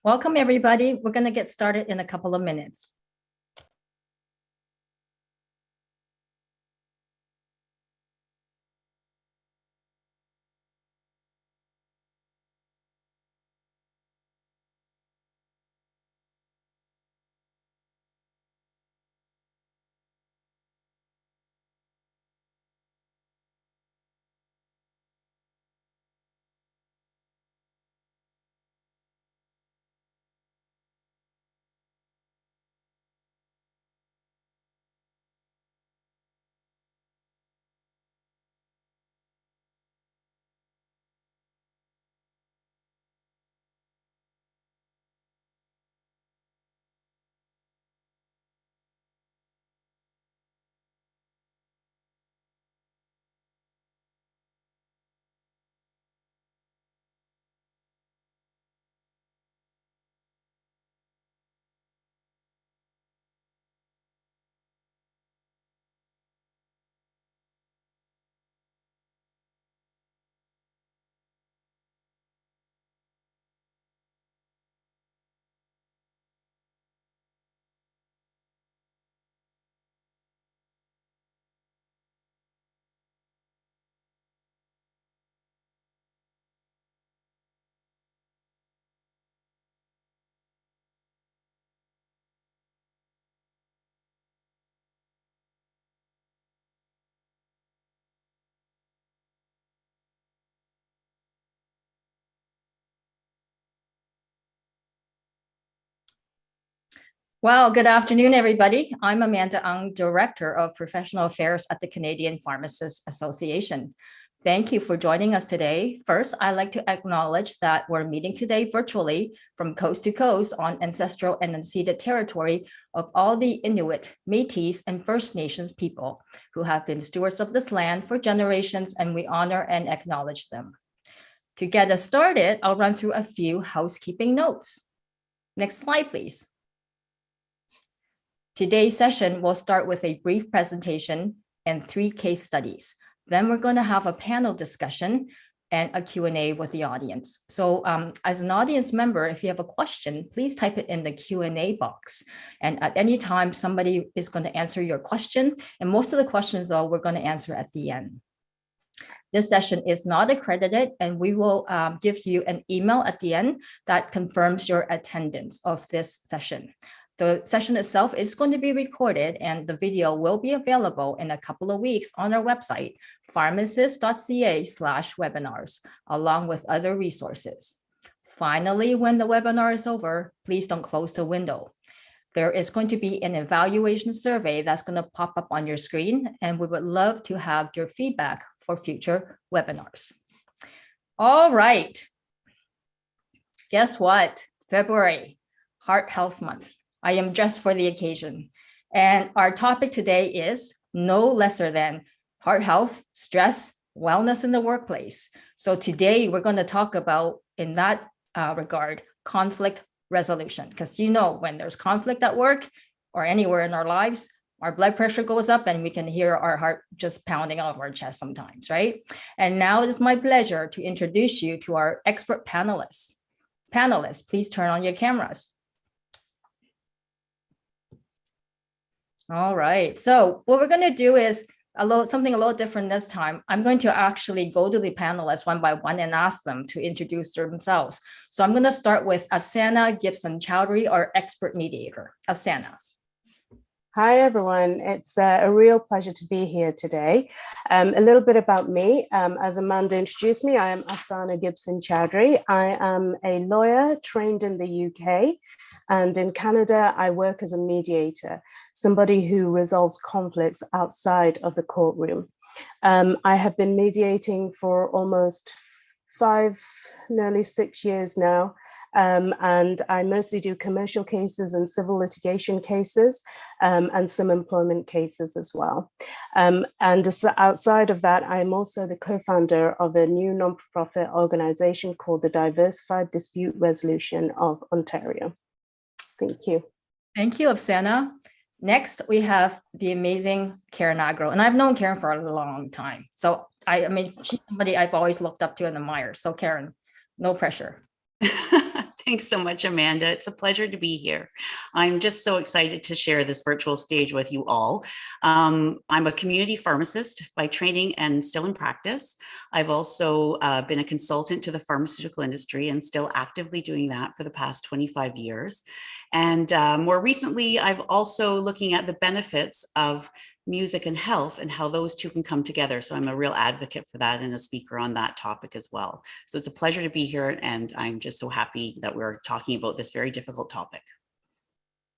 Welcome, everybody. We're going to get started in a couple of minutes. Well, good afternoon, everybody. I'm Amanda Ang, Director of Professional Affairs at the Canadian Pharmacists Association. Thank you for joining us today. First, I'd like to acknowledge that we're meeting today virtually from coast to coast on ancestral and unceded territory of all the Inuit, Métis, and First Nations people who have been stewards of this land for generations, and we honor and acknowledge them. To get us started, I'll run through a few housekeeping notes. Next slide, please. Today's session will start with a brief presentation and 3 case studies. Then we're going to have a panel discussion and a Q&A with the audience. So as an audience member, if you have a question, please type it in the Q&A box. And at any time, somebody is going to answer your question. And most of the questions, though, we're going to answer at the end. This session is not accredited, and we will give you an email at the end that confirms your attendance of this session. The session itself is going to be recorded, and the video will be available in a couple of weeks on our website, pharmacist.ca/webinars, along with other resources. Finally, when the webinar is over, please don't close the window. There is going to be an evaluation survey that's going to pop up on your screen, and we would love to have your feedback for future webinars. All right. Guess what? February, Heart Health Month. I am dressed for the occasion. And our topic today is no lesser than heart health, stress, wellness in the workplace. So today we're going to talk about, in that regard, conflict resolution. Because when there's conflict at work or anywhere in our lives, our blood pressure goes up and we can hear our heart just pounding out of our chest sometimes, right? And now it is my pleasure to introduce you to our expert panelists. Panelists, please turn on your cameras. All right, so what we're going to do is something a little different this time. I'm going to actually go to the panelists one by one and ask them to introduce themselves. So I'm going to start with Afsana Gibson-Chowdhury, our expert mediator. Afsana. Hi, everyone. It's a real pleasure to be here today. A little bit about me. As Amanda introduced me, I am Afsana Gibson-Chowdhury. I am a lawyer trained in the UK. And in Canada, I work as a mediator, somebody who resolves conflicts outside of the courtroom. I have been mediating for almost 5, nearly 6 years now. And I mostly do commercial cases and civil litigation cases, and some employment cases as well. And outside of that, I'm also the co-founder of a new non-profit organization called the Diversified Dispute Resolution of Ontario. Thank you. Thank you, Afsana. Next, we have the amazing Karen Agro. And I've known Karen for a long time. So she's somebody I've always looked up to and admired. So Karen, no pressure. Thanks so much, Amanda. It's a pleasure to be here. I'm just so excited to share this virtual stage with you all. I'm a community pharmacist by training and still in practice. I've also been a consultant to the pharmaceutical industry and still actively doing that for the past 25 years. And more recently, I've also looking at the benefits of music and health and how those two can come together. So I'm a real advocate for that and a speaker on that topic as well. So it's a pleasure to be here, and I'm just so happy that we're talking about this very difficult topic.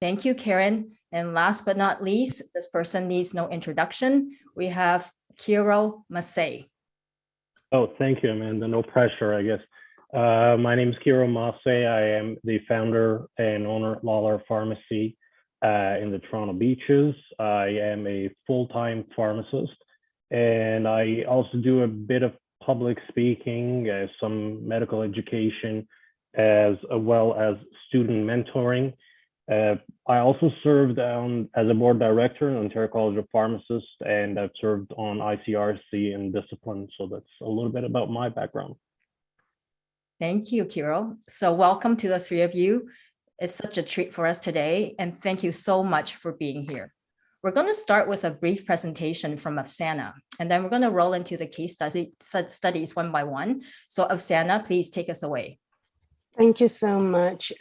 Thank you, Karen. And last but not least, this person needs no introduction. We have Kiro Massey. Oh, thank you, Amanda. No pressure, I guess. My name is Kiro Massey. I am the founder and owner of Lawler Pharmacy in the Toronto Beaches. I am a full-time pharmacist, and I also do a bit of public speaking, some medical education, as well as student mentoring. I also served as a board director in Ontario College of Pharmacists, and I've served on ICRC and discipline. So that's a little bit about my background. Thank you, Kiro. So welcome to the three of you. It's such a treat for us today, and thank you so much for being here. We're going to start with a brief presentation from Afsana, and then we're going to roll into the case studies one by one. So Afsana, please take us away. Thank you so much.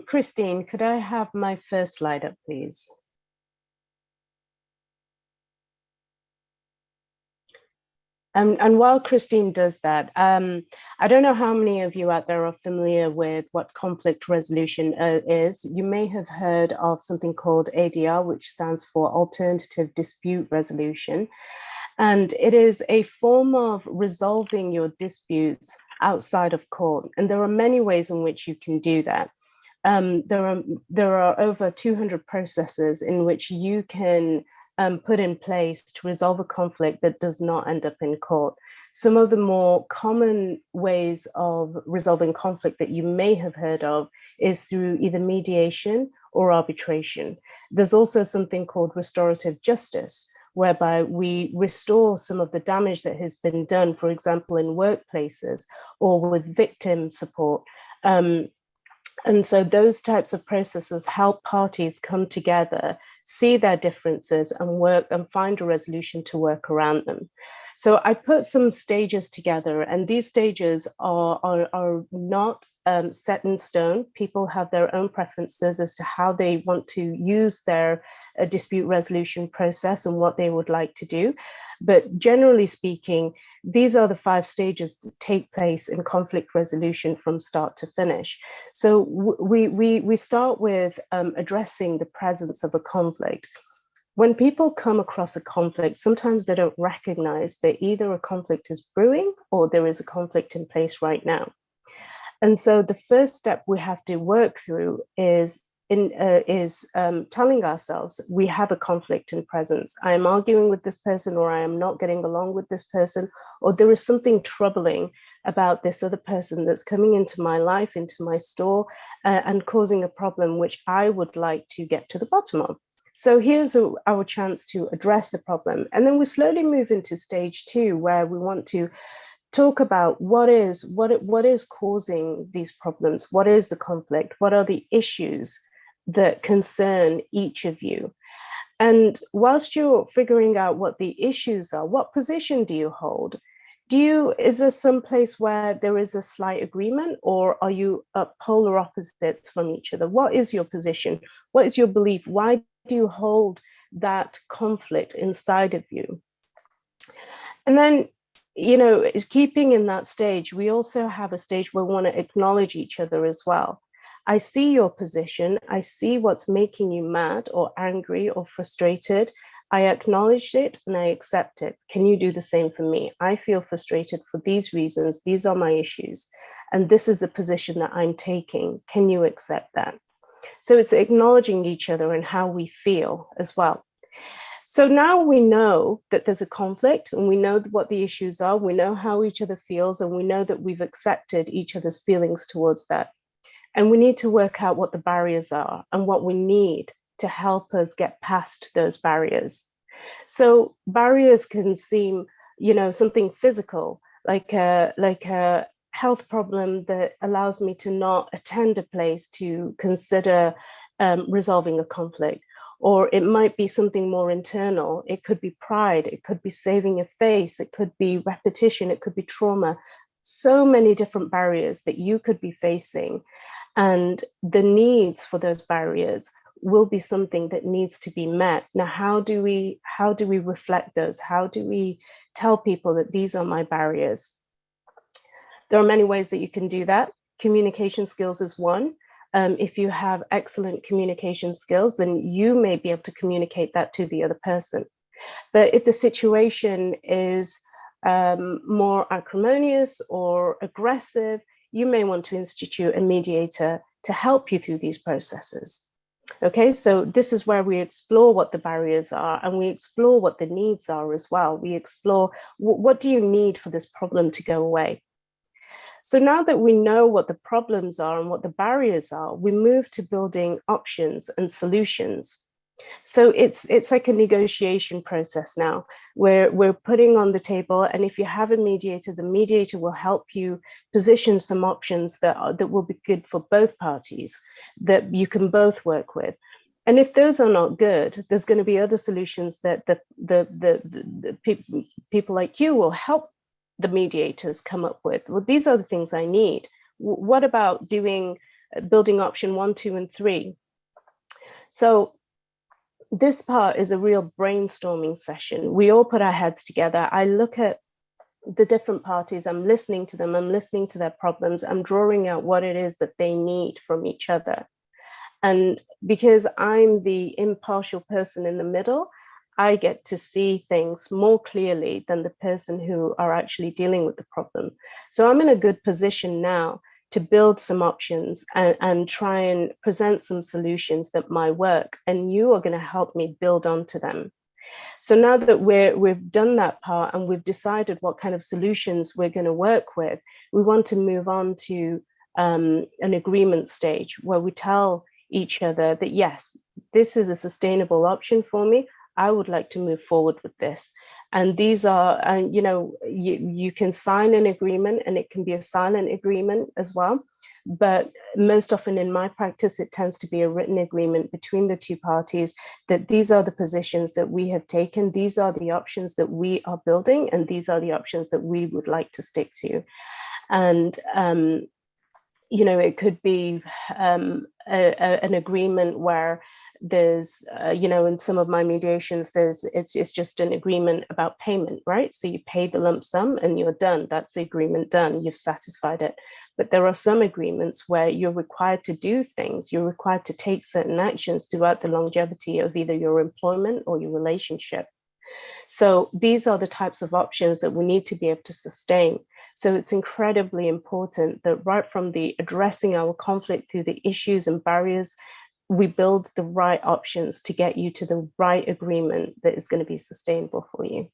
Christine, could I have my first slide up, please? And while Christine does that, I don't know how many of you out there are familiar with what conflict resolution is. You may have heard of something called ADR, which stands for Alternative Dispute Resolution. And it is a form of resolving your disputes outside of court. And there are many ways in which you can do that. There are over 200 processes in which you can put in place to resolve a conflict that does not end up in court. Some of the more common ways of resolving conflict that you may have heard of is through either mediation or arbitration. There's also something called restorative justice, whereby we restore some of the damage that has been done, for example, in workplaces or with victim support. And so those types of processes help parties come together, see their differences, and work and find a resolution to work around them. So I put some stages together, and these stages are not set in stone. People have their own preferences as to how they want to use their dispute resolution process and what they would like to do. But generally speaking, these are the 5 stages that take place in conflict resolution from start to finish. So we start with addressing the presence of a conflict. When people come across a conflict, sometimes they don't recognize that either a conflict is brewing or there is a conflict in place right now. And so the first step we have to work through is telling ourselves we have a conflict in presence. I am arguing with this person, or I am not getting along with this person, or there is something troubling about this other person that's coming into my life, into my store, and causing a problem which I would like to get to the bottom of. So here's our chance to address the problem. And then we slowly move into stage 2, where we want to talk about what is causing these problems, what is the conflict, what are the issues that concern each of you. And whilst you're figuring out what the issues are, what position do you hold? Is there some place where there is a slight agreement, or are you polar opposites from each other? What is your position? What is your belief? Why do you hold that conflict inside of you? And then, keeping in that stage, we also have a stage where we want to acknowledge each other as well. I see your position. I see what's making you mad or angry or frustrated. I acknowledge it and I accept it. Can you do the same for me? I feel frustrated for these reasons. These are my issues. And this is the position that I'm taking. Can you accept that? So it's acknowledging each other and how we feel as well. So now we know that there's a conflict, and we know what the issues are. We know how each other feels, and we know that we've accepted each other's feelings towards that. And we need to work out what the barriers are and what we need to help us get past those barriers. So barriers can seem, something physical, like health problem that allows me to not attend a place to consider resolving a conflict. Or it might be something more internal. It could be pride, it could be saving your face, it could be repetition, it could be trauma. So many different barriers that you could be facing. And the needs for those barriers will be something that needs to be met. Now, how do we reflect those? How do we tell people that these are my barriers? There are many ways that you can do that. Communication skills is one. If you have excellent communication skills, then you may be able to communicate that to the other person. But if the situation is more acrimonious or aggressive, you may want to institute a mediator to help you through these processes. Okay, so this is where we explore what the barriers are, and we explore what the needs are as well. We explore what do you need for this problem to go away? So now that we know what the problems are and what the barriers are, we move to building options and solutions. So it's like a negotiation process now, where we're putting on the table, and if you have a mediator, the mediator will help you position some options that will be good for both parties, that you can both work with. And if those are not good, there's going to be other solutions that the people like you will help the mediators come up with. Well, these are the things I need. What about building option 1, 2, and 3? So this part is a real brainstorming session. We all put our heads together. I look at the different parties, I'm listening to them, I'm listening to their problems, I'm drawing out what it is that they need from each other. And because I'm the impartial person in the middle, I get to see things more clearly than the person who are actually dealing with the problem. So I'm in a good position now to build some options and try and present some solutions that might work. And you are going to help me build onto them. So now that we've done that part and we've decided what kind of solutions we're going to work with, we want to move on to an agreement stage where we tell each other that, yes, this is a sustainable option for me. I would like to move forward with this. And these are, you can sign an agreement, and it can be a silent agreement as well. But most often in my practice, it tends to be a written agreement between the two parties that these are the positions that we have taken, these are the options that we are building, and these are the options that we would like to stick to. And, it could be an agreement where there's, in some of my mediations, it's just an agreement about payment, right? So you pay the lump sum and you're done. That's the agreement done. You've satisfied it. But there are some agreements where you're required to do things. You're required to take certain actions throughout the longevity of either your employment or your relationship. So these are the types of options that we need to be able to sustain. So it's incredibly important that right from the addressing our conflict through the issues and barriers, we build the right options to get you to the right agreement that is going to be sustainable for you.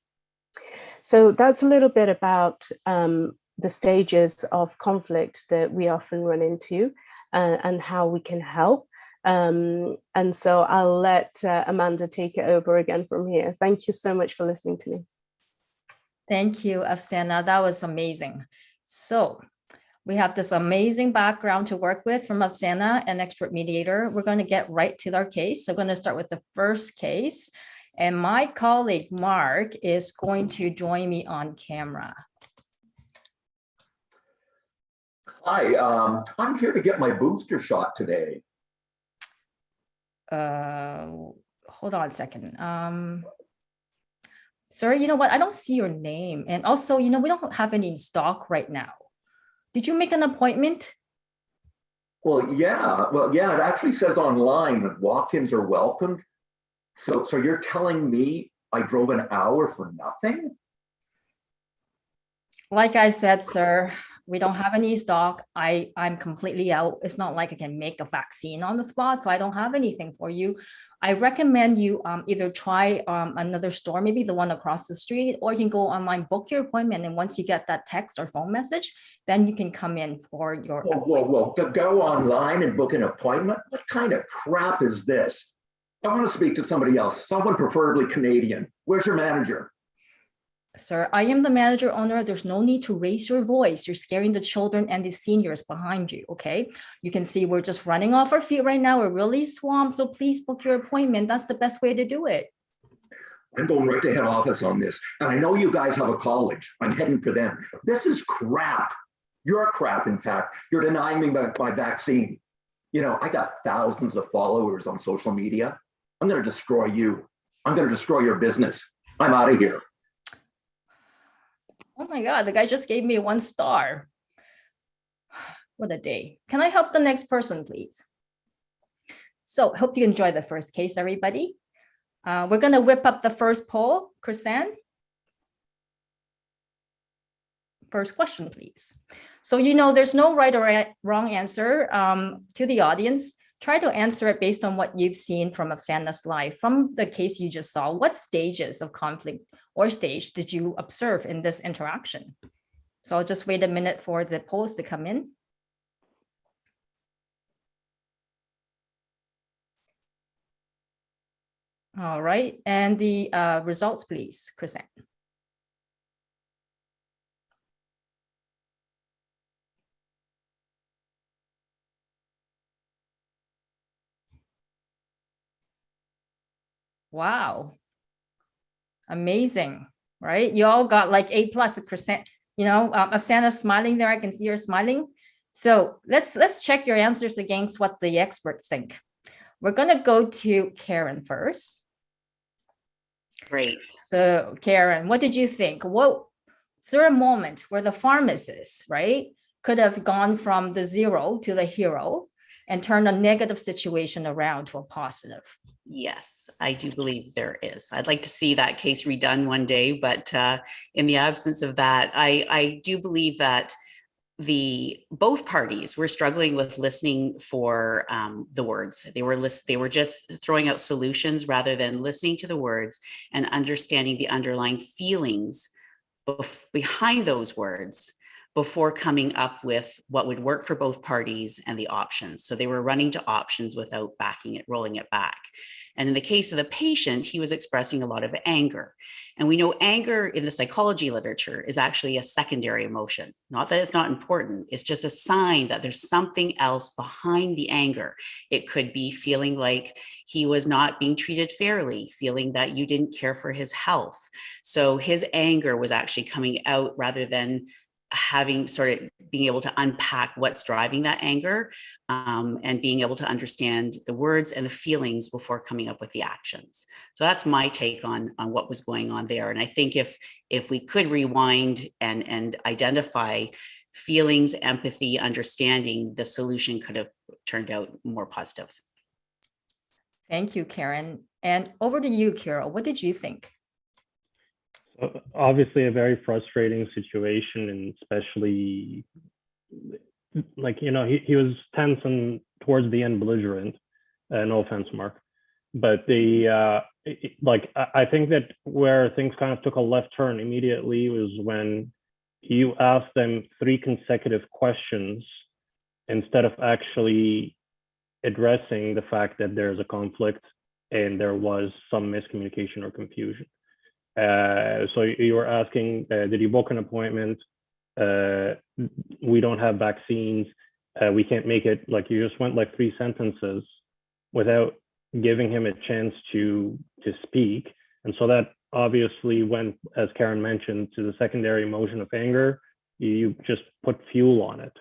So that's a little bit about the stages of conflict that we often run into and how we can help. And so I'll let Amanda take it over again from here. Thank you so much for listening to me. Thank you, Afsana. That was amazing. So we have this amazing background to work with from Afsana, an expert mediator. We're going to get right to our case. So we're going to start with the first case. And my colleague, Mark, is going to join me on camera. Hi, I'm here to get my booster shot today. Hold on a second. Sir, you know what? I don't see your name. And also, we don't have any in stock right now. Did you make an appointment? Well, yeah, it actually says online that walk-ins are welcomed. So you're telling me I drove an hour for nothing? Like I said, sir, we don't have any stock. I'm completely out. It's not like I can make a vaccine on the spot, so I don't have anything for you. I recommend you either try another store, maybe the one across the street, or you can go online, book your appointment, and once you get that text or phone message, then you can come in for your Whoa. Go online and book an appointment? What kind of crap is this? I want to speak to somebody else, someone preferably Canadian. Where's your manager? Sir, I am the manager owner. There's no need to raise your voice. You're scaring the children and the seniors behind you, okay? You can see we're just running off our feet right now. We're really swamped, so please book your appointment. That's the best way to do it. I'm going right to head office on this. And I know you guys have a college. I'm heading for them. This is crap. You're crap, in fact. You're denying me my vaccine. You know, I got thousands of followers on social media. I'm going to destroy you. I'm going to destroy your business. I'm out of here. Oh my God, the guy just gave me 1 star. What a day. Can I help the next person, please? So hope you enjoyed the first case, everybody. We're going to whip up the first poll. Chrisanne? First question, please. So you know there's no right or wrong answer to the audience. Try to answer it based on what you've seen from Afsana's life. From the case you just saw, what stages of conflict or stage did you observe in this interaction? So I'll just wait a minute for the polls to come in. All right, and the results, please, Chrisanne. Wow. Amazing, right? You all got like A+, Chrisanne. You know, Afsana's smiling there. I can see her smiling. So let's check your answers against what the experts think. We're gonna go to Karen first. Great. So Karen, what did you think? Is there a moment where the pharmacist, right, could have gone from the 0 to the hero and turned a negative situation around to a positive? Yes, I do believe there is. I'd like to see that case redone one day, but in the absence of that, I do believe that both parties were struggling with listening for the words. They were just throwing out solutions rather than listening to the words and understanding the underlying feelings behind those words before coming up with what would work for both parties and the options. So they were running to options without rolling it back. And in the case of the patient, he was expressing a lot of anger. And we know anger in the psychology literature is actually a secondary emotion. Not that it's not important, it's just a sign that there's something else behind the anger. It could be feeling like he was not being treated fairly, feeling that you didn't care for his health. So his anger was actually coming out rather than having sort of being able to unpack what's driving that anger and being able to understand the words and the feelings before coming up with the actions. So that's my take on what was going on there. And I think if we could rewind and identify feelings, empathy, understanding, the solution could have turned out more positive. Thank you, Karen. And over to you, Carol. What did you think? Obviously a very frustrating situation, and especially like, you know, he was tense and towards the end belligerent, no offense, Mark, but I think that where things kind of took a left turn immediately was when you asked them 3 consecutive questions instead of actually addressing the fact that there's a conflict and there was some miscommunication or confusion. So you were asking, did you book an appointment? We don't have vaccines. We can't make it. Like, you just went like 3 sentences without giving him a chance to speak. And so that obviously went, as Karen mentioned, to the secondary emotion of anger. You just put fuel on it.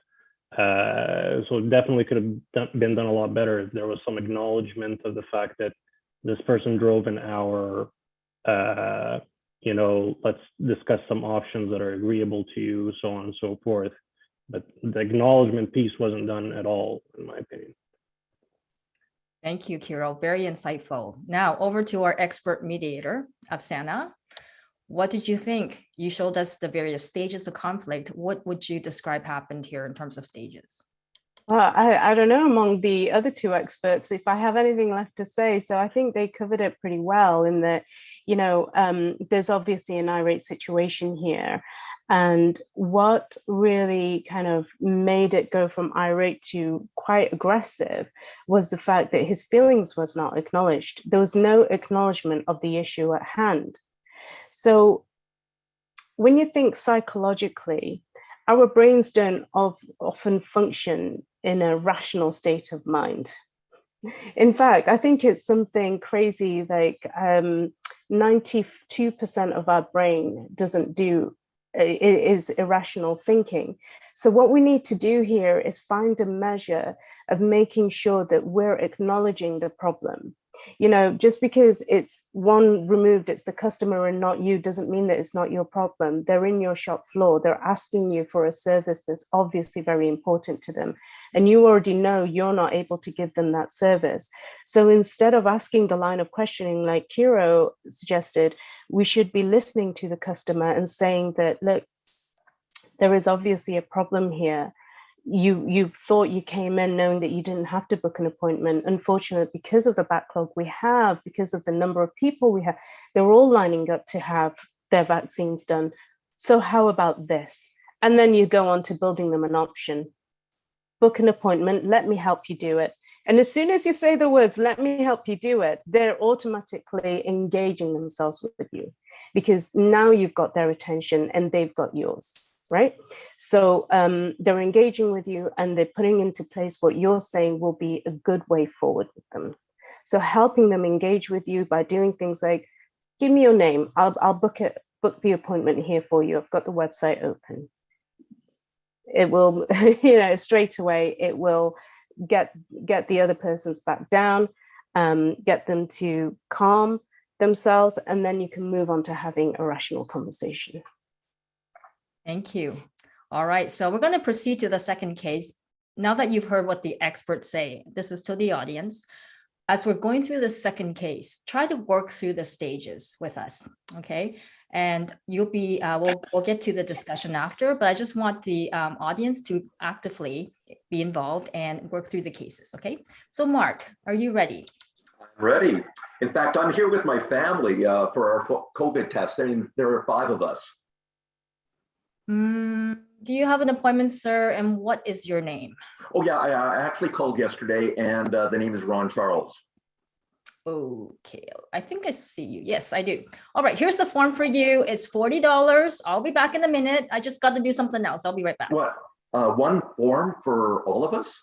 So it definitely could have been done a lot better if there was some acknowledgement of the fact that this person drove an hour. You know, let's discuss some options that are agreeable to you, so on and so forth. But the acknowledgement piece wasn't done at all, in my opinion. Thank you, Kirill. Very insightful. Now over to our expert mediator, Afsana. What did you think? You showed us the various stages of conflict. What would you describe happened here in terms of stages? Well, I don't know among the other 2 experts if I have anything left to say. So I think they covered it pretty well in that, you know, there's obviously an irate situation here. And what really kind of made it go from irate to quite aggressive was the fact that his feelings was not acknowledged. There was no acknowledgement of the issue at hand. So when you think psychologically, our brains don't often function in a rational state of mind. In fact, I think it's something crazy like 92% of our brain doesn't do is irrational thinking. So what we need to do here is find a measure of making sure that we're acknowledging the problem. You know, just because it's one removed, it's the customer and not you, doesn't mean that it's not your problem. They're in your shop floor. They're asking you for a service that's obviously very important to them. And you already know you're not able to give them that service. So instead of asking the line of questioning, like Kiro suggested, we should be listening to the customer and saying that, look, there is obviously a problem here. You thought you came in knowing that you didn't have to book an appointment. Unfortunately, because of the backlog we have, because of the number of people we have, they're all lining up to have their vaccines done. So how about this? And then you go on to building them an option. Book an appointment, let me help you do it. And as soon as you say the words, let me help you do it, they're automatically engaging themselves with you, because now you've got their attention and they've got yours, right? So they're engaging with you and they're putting into place what you're saying will be a good way forward with them. So helping them engage with you by doing things like, give me your name, I'll book the appointment here for you. I've got the website open. It will, straight away, it will get the other person's back down, get them to calm themselves, and then you can move on to having a rational conversation. Thank you. All right, so we're going to proceed to the second case. Now that you've heard what the experts say, this is to the audience. As we're going through the second case, try to work through the stages with us, okay? And you'll be, we'll get to the discussion after, but I just want the audience to actively be involved and work through the cases, okay? So Mark, are you ready? I'm ready. In fact, I'm here with my family for our COVID testing. There are 5 of us. Do you have an appointment, sir? And what is your name? Oh yeah, I actually called yesterday and the name is Ron Charles. Okay, I think I see you. Yes, I do. All right, here's the form for you. It's $40. I'll be back in a minute. I just got to do something else. I'll be right back. What? One form for all of us?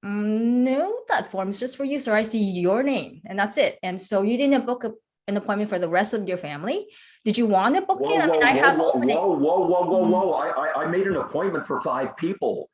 No, that form is just for you, sir. I see your name and that's it. And so you didn't book an appointment for the rest of your family. Did you want to book it? I mean, I have openings. Whoa. I made an appointment for 5 people.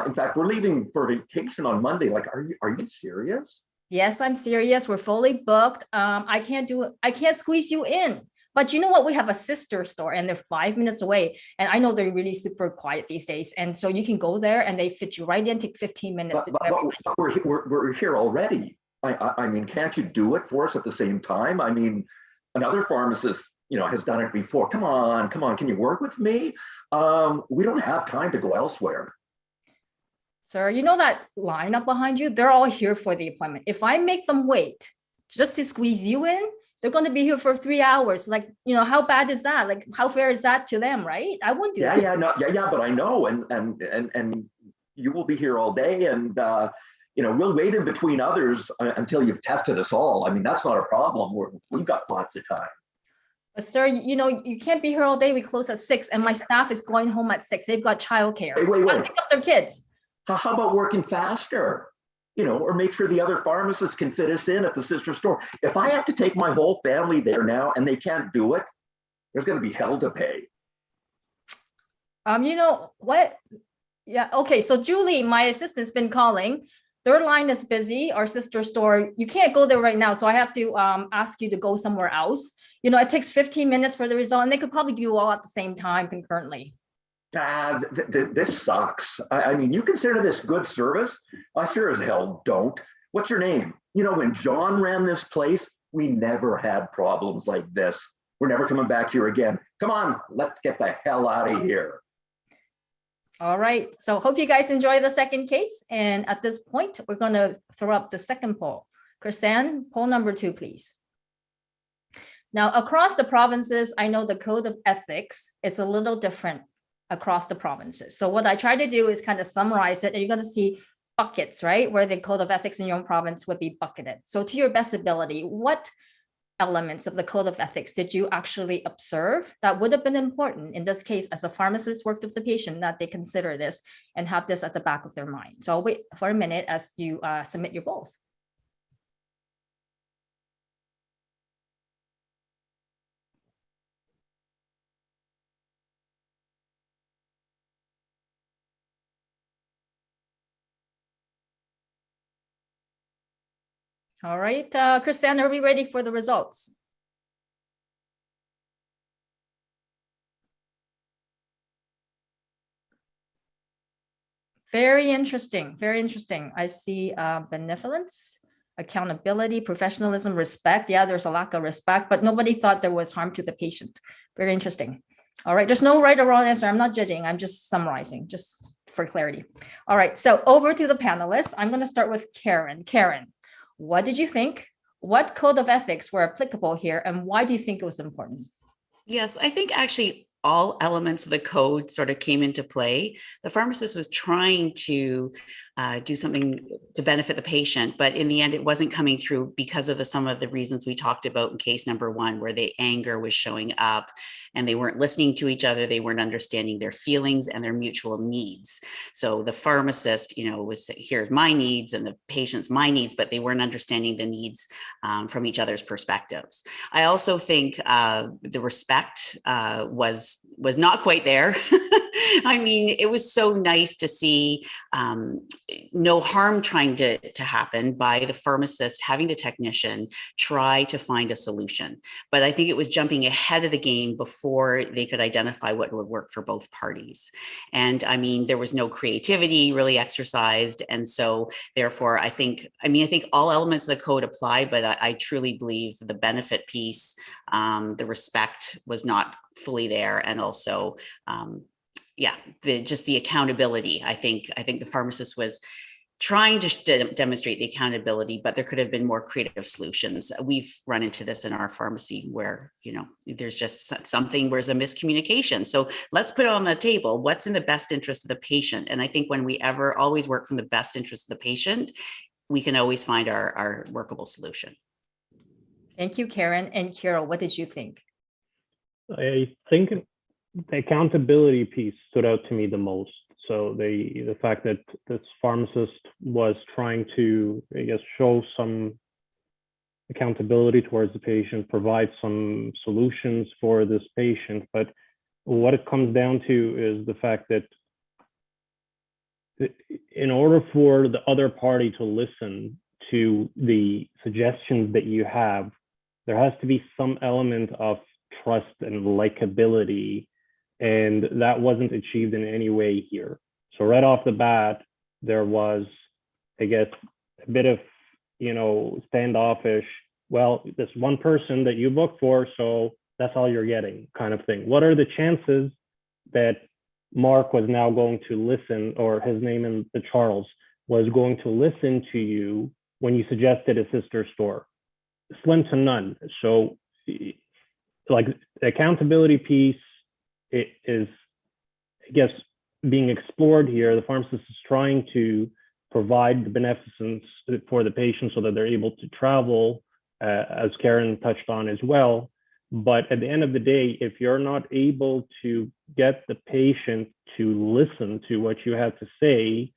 In fact, we're leaving for vacation on Monday. Like, are you serious? Yes, I'm serious. We're fully booked. I can't squeeze you in. But you know what? We have a sister store and they're 5 minutes away. And I know they're really super quiet these days. And so you can go there and they fit you right in, take 15 minutes. But we're here already. I mean, can't you do it for us at the same time? I mean, another pharmacist, has done it before. Come on. Can you work with me? We don't have time to go elsewhere. Sir, you know that lineup behind you? They're all here for the appointment. If I make them wait just to squeeze you in, they're going to be here for 3 hours. Like, how bad is that? Like, how fair is that to them, right? I wouldn't do that. Yeah, but I know, and you will be here all day, and we'll wait in between others until you've tested us all. I mean, that's not a problem. We've got lots of time. But sir, you can't be here all day. We close at 6, and my staff is going home at 6. They've got childcare. Hey, wait. Pick up their kids. How about working faster? Or make sure the other pharmacists can fit us in at the sister store. If I have to take my whole family there now and they can't do it, there's going to be hell to pay. You know what? Yeah, okay. So Julie, my assistant's been calling. Their line is busy, our sister store. You can't go there right now. So I have to ask you to go somewhere else. It takes 15 minutes for the result, and they could probably do all at the same time concurrently. This sucks. I mean, you consider this good service? I sure as hell don't. What's your name? When John ran this place, we never had problems like this. We're never coming back here again. Come on, let's get the hell out of here. All right. So hope you guys enjoy the second case. And at this point, we're going to throw up the second poll. Chrisanne, poll number 2, please. Now, across the provinces, I know the code of ethics is a little different across the provinces. So what I try to do is kind of summarize it, and you're going to see buckets, right? Where the code of ethics in your own province would be bucketed. So to your best ability, what elements of the code of ethics did you actually observe that would have been important in this case as the pharmacist worked with the patient, that they consider this and have this at the back of their mind? So I'll wait for a minute as you submit your polls. All right, Christiane, are we ready for the results? Very interesting, very interesting. I see benevolence, accountability, professionalism, respect. Yeah, there's a lack of respect, but nobody thought there was harm to the patient. Very interesting. All right, there's no right or wrong answer. I'm not judging, I'm just summarizing, just for clarity. All right, so over to the panelists. I'm gonna start with Karen. Karen, what did you think? What code of ethics were applicable here, and why do you think it was important? Yes, I think actually all elements of the code sort of came into play. The pharmacist was trying to do something to benefit the patient, but in the end, it wasn't coming through because of some of the reasons we talked about in case number one, where the anger was showing up and they weren't listening to each other. They weren't understanding their feelings and their mutual needs. So the pharmacist, was here's my needs and the patient's my needs, but they weren't understanding the needs from each other's perspectives. I also think the respect was not quite there. I mean, it was so nice to see no harm trying to happen by the pharmacist having the technician try to find a solution. But I think it was jumping ahead of the game before they could identify what would work for both parties. And I mean, there was no creativity really exercised. And so therefore, I think all elements of the code apply, but I truly believe the benefit piece, the respect was not fully there. And also, just the accountability. I think the pharmacist was trying to demonstrate the accountability, but there could have been more creative solutions. We've run into this in our pharmacy where, there's just something where's a miscommunication. So let's put it on the table. What's in the best interest of the patient? And I think when we always work from the best interest of the patient, we can always find our workable solution. Thank you, Karen. And Carol, what did you think? I think the accountability piece stood out to me the most. So the fact that this pharmacist was trying to, show some accountability towards the patient, provide some solutions for this patient. But what it comes down to is the fact that in order for the other party to listen to the suggestions that you have, there has to be some element of trust and likability, and that wasn't achieved in any way here. So right off the bat, there was, a bit of, standoffish. Well, this one person that you booked for, so that's all you're getting, kind of thing. What are the chances that Mark was now going to listen, or his name in the Charles was going to listen to you when you suggested a sister store? Slim to none. So, like, the accountability piece, it is, being explored here. The pharmacist is trying to provide the beneficence for the patient so that they're able to travel, as Karen touched on as well. But at the end of the day, if you're not able to get the patient to listen to what you have to say,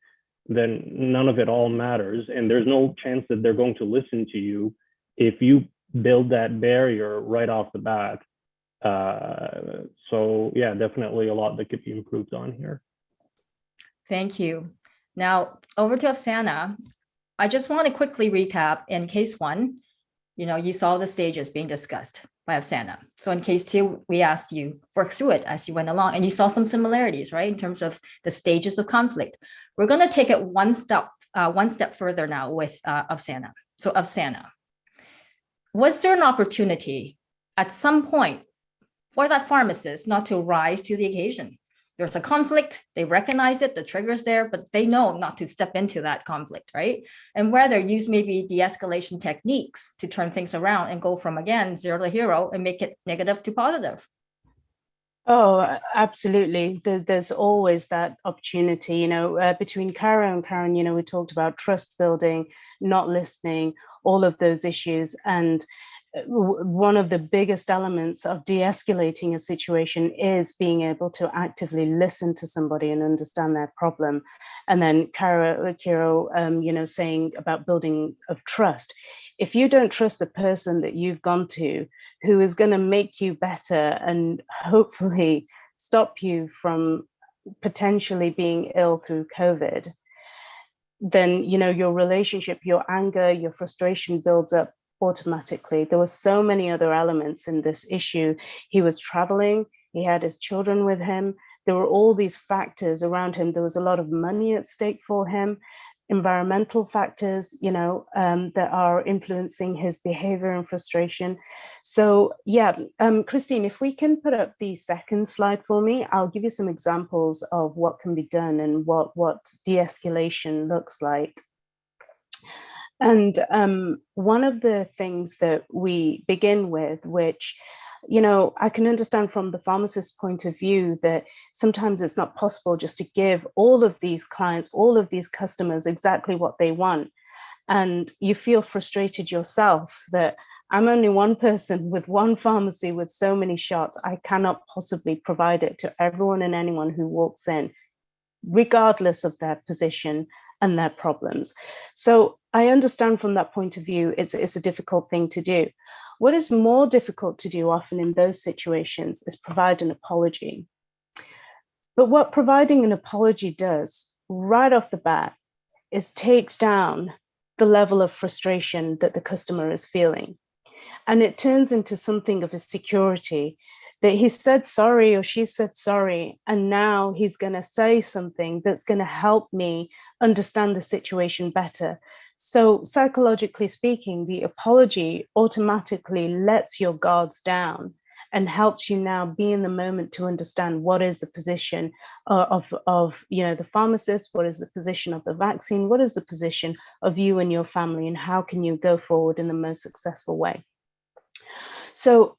then none of it all matters. And there's no chance that they're going to listen to you if you build that barrier right off the bat. So yeah, definitely a lot that could be improved on here. Thank you. Now over to Afsana. I just want to quickly recap. In case one, you saw the stages being discussed by Afsana. So in case two, we asked you work through it as you went along, and you saw some similarities, right, in terms of the stages of conflict. We're going to take it one step further now with Afsana. So Afsana, was there an opportunity at some point for that pharmacist not to rise to the occasion? There's a conflict, they recognize it, the trigger's there, but they know not to step into that conflict, right? And whether use maybe de-escalation techniques to turn things around and go from, again, 0 to hero and make it negative to positive. Oh, absolutely. There's always that opportunity, between Cara and Karen, we talked about trust building, not listening, all of those issues. And one of the biggest elements of de-escalating a situation is being able to actively listen to somebody and understand their problem. And then Kiro, saying about building of trust. If you don't trust the person that you've gone to, who is going to make you better and hopefully stop you from potentially being ill through COVID, then, your relationship, your anger, your frustration builds up automatically. There were so many other elements in this issue. He was traveling, he had his children with him. There were all these factors around him. There was a lot of money at stake for him, environmental factors, that are influencing his behavior and frustration. So yeah, Christine, if we can put up the second slide for me, I'll give you some examples of what can be done and what de-escalation looks like. And one of the things that we begin with, which, I can understand from the pharmacist's point of view that sometimes it's not possible just to give all of these clients, all of these customers exactly what they want. And you feel frustrated yourself that I'm only one person with one pharmacy with so many shots. I cannot possibly provide it to everyone and anyone who walks in, regardless of their position and their problems. So I understand from that point of view, it's a difficult thing to do. What is more difficult to do often in those situations is provide an apology. But what providing an apology does right off the bat is take down the level of frustration that the customer is feeling. And it turns into something of a security that he said sorry or she said sorry, and now he's going to say something that's going to help me understand the situation better. So psychologically speaking, the apology automatically lets your guards down and helps you now be in the moment to understand what is the position of the pharmacist, what is the position of the vaccine, what is the position of you and your family, and how can you go forward in the most successful way. So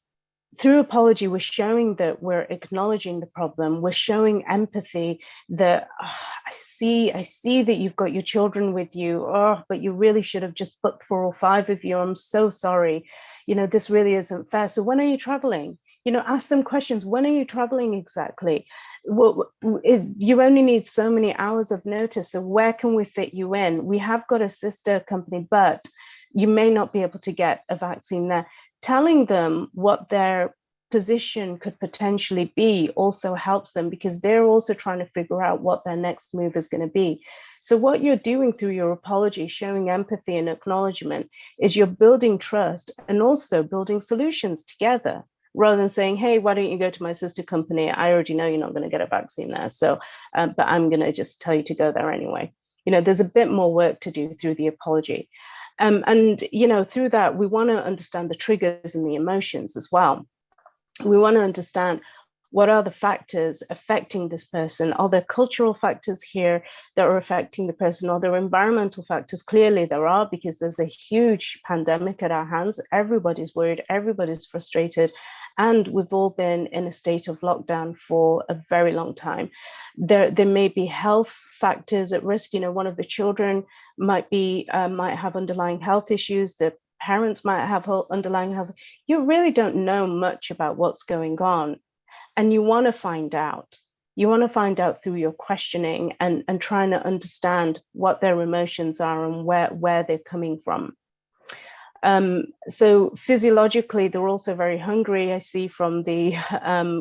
through apology, we're showing that we're acknowledging the problem. We're showing empathy that I see that you've got your children with you. But you really should have just booked 4 or 5 of you. I'm so sorry. This really isn't fair. So when are you traveling? Ask them questions. When are you traveling exactly? You only need so many hours of notice. So where can we fit you in? We have got a sister company, but you may not be able to get a vaccine there. Telling them what their position could potentially be also helps them, because they're also trying to figure out what their next move is going to be. So what you're doing through your apology, showing empathy and acknowledgement, is you're building trust and also building solutions together, rather than saying, hey, why don't you go to my sister company? I already know you're not going to get a vaccine there. So, but I'm going to just tell you to go there anyway. There's a bit more work to do through the apology. And through that, we want to understand the triggers and the emotions as well. We want to understand what are the factors affecting this person. Are there cultural factors here that are affecting the person? Are there environmental factors? Clearly there are, because there's a huge pandemic at our hands. Everybody's worried, everybody's frustrated, and we've all been in a state of lockdown for a very long time. There may be health factors at risk. One of the children might have underlying health issues. The parents might have underlying health. You really don't know much about what's going on, and you want to find out. You want to find out through your questioning and trying to understand what their emotions are and where they're coming from. So physiologically, they're also very hungry. I see from the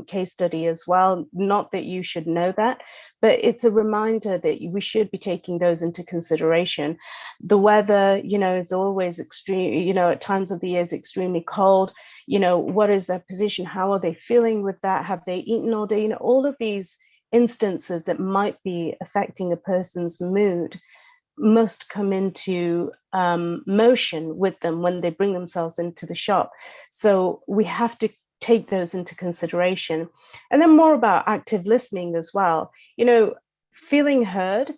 case study as well. Not that you should know that, but it's a reminder that we should be taking those into consideration. The weather, is always extreme, at times of the year is extremely cold. What is their position? How are they feeling with that? Have they eaten all day? All of these instances that might be affecting a person's mood must come into motion with them when they bring themselves into the shop. So we have to take those into consideration. And then more about active listening as well. Feeling heard,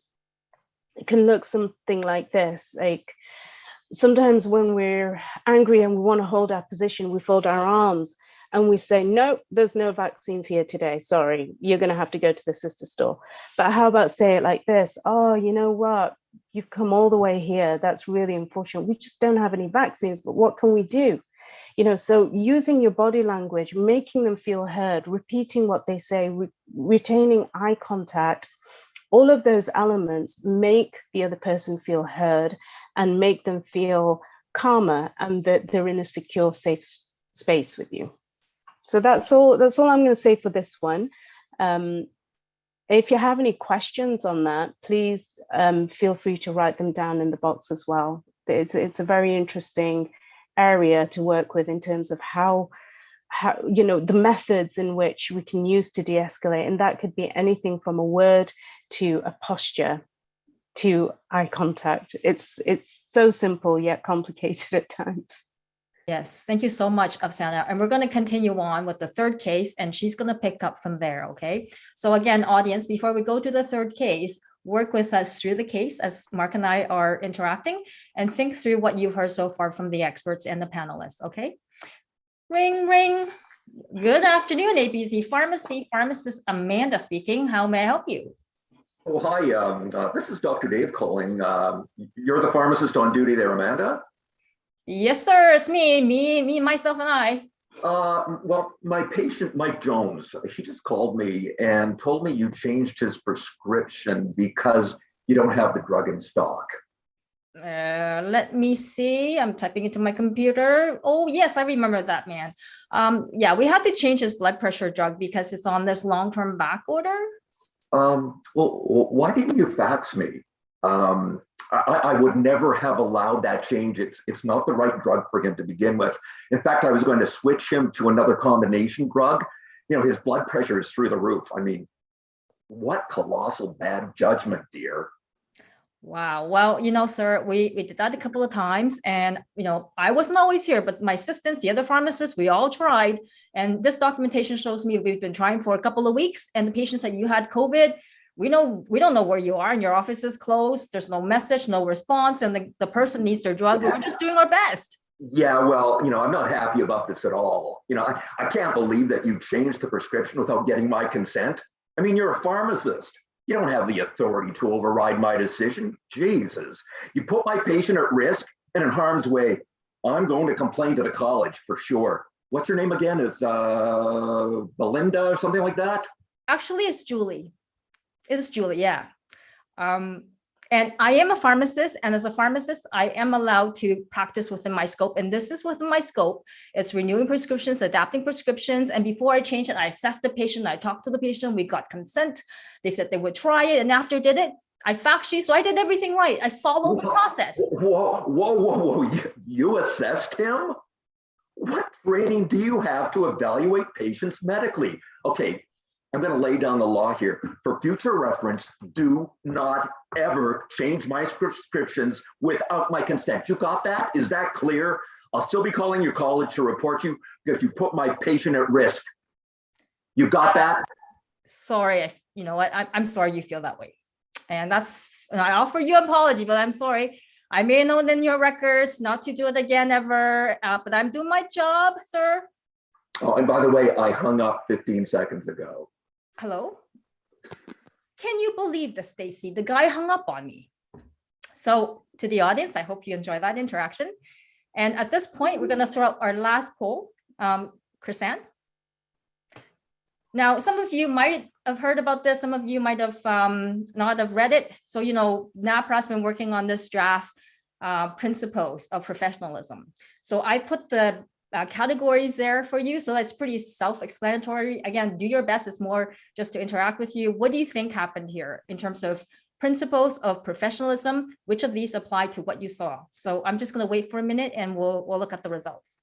it can look something like this. Like sometimes when we're angry and we want to hold our position, we fold our arms and we say, no, there's no vaccines here today. Sorry, you're going to have to go to the sister store. But how about say it like this? Oh, you know what? You've come all the way here. That's really unfortunate. We just don't have any vaccines, but what can we do? So using your body language, making them feel heard, repeating what they say, retaining eye contact, all of those elements make the other person feel heard and make them feel calmer and that they're in a secure, safe space with you. So that's all I'm going to say for this one. If you have any questions on that, please feel free to write them down in the box as well. It's a very interesting area to work with in terms of how the methods in which we can use to de-escalate, and that could be anything from a word to a posture to eye contact. It's so simple yet complicated at times. Yes, thank you so much, Afsana. And we're going to continue on with the third case, and she's going to pick up from there, okay? So again, audience, before we go to the third case, work with us through the case as Mark and I are interacting, and think through what you've heard so far from the experts and the panelists, okay? Ring, ring. Good afternoon, ABC Pharmacy. Pharmacist Amanda speaking. How may I help you? Oh, hi. This is Dr. Dave calling. You're the pharmacist on duty there, Amanda? Yes, sir. It's me, myself, and I. Well, my patient, Mike Jones, he just called me and told me you changed his prescription because you don't have the drug in stock. Let me see. I'm typing into my computer. Oh, yes, I remember that, man. Yeah, we had to change his blood pressure drug because it's on this long-term back order. Well, why didn't you fax me? I would never have allowed that change. It's not the right drug for him to begin with. In fact, I was going to switch him to another combination drug. His blood pressure is through the roof. I mean, what colossal bad judgment, dear. Wow. Well, sir, we did that a couple of times, and I wasn't always here, but my assistants, the other pharmacists, we all tried. And this documentation shows me we've been trying for a couple of weeks, and the patients that you had COVID, we don't know where you are, and your office is closed. There's no message, no response, and the person needs their drug. We're just doing our best. Yeah, well, I'm not happy about this at all. I can't believe that you changed the prescription without getting my consent. I mean, you're a pharmacist. You don't have the authority to override my decision. Jesus, you put my patient at risk and in harm's way. I'm going to complain to the college for sure. What's your name again? Is Belinda or something like that? Actually, it's Julie. It's Julie, yeah. And I am a pharmacist, and as a pharmacist, I am allowed to practice within my scope, and this is within my scope. It's renewing prescriptions, adapting prescriptions, and before I change it, I assessed the patient, I talked to the patient, we got consent. They said they would try it, and after did it, I faxed you, so I did everything right. I followed the process. Whoa. You assessed him? What training do you have to evaluate patients medically? Okay, I'm going to lay down the law here. For future reference, do not ever change my prescriptions without my consent. You got that? Is that clear? I'll still be calling your college to report you because you put my patient at risk. You got that? Sorry, you know what? I'm sorry you feel that way. And I offer you an apology, but I'm sorry. I may know in your records not to do it again ever, but I'm doing my job, sir. Oh, and by the way, I hung up 15 seconds ago. Hello? Can you believe this, Stacy? The guy hung up on me. So to the audience, I hope you enjoy that interaction. And at this point, we're going to throw out our last poll. Chrisanne? Now, some of you might have heard about this. Some of you might have not have read it. So, NAPRA has been working on this draft principles of professionalism. So I put the categories there for you. So that's pretty self-explanatory. Again, do your best. It's more just to interact with you. What do you think happened here in terms of principles of professionalism? Which of these apply to what you saw? So I'm just going to wait for a minute and we'll look at the results.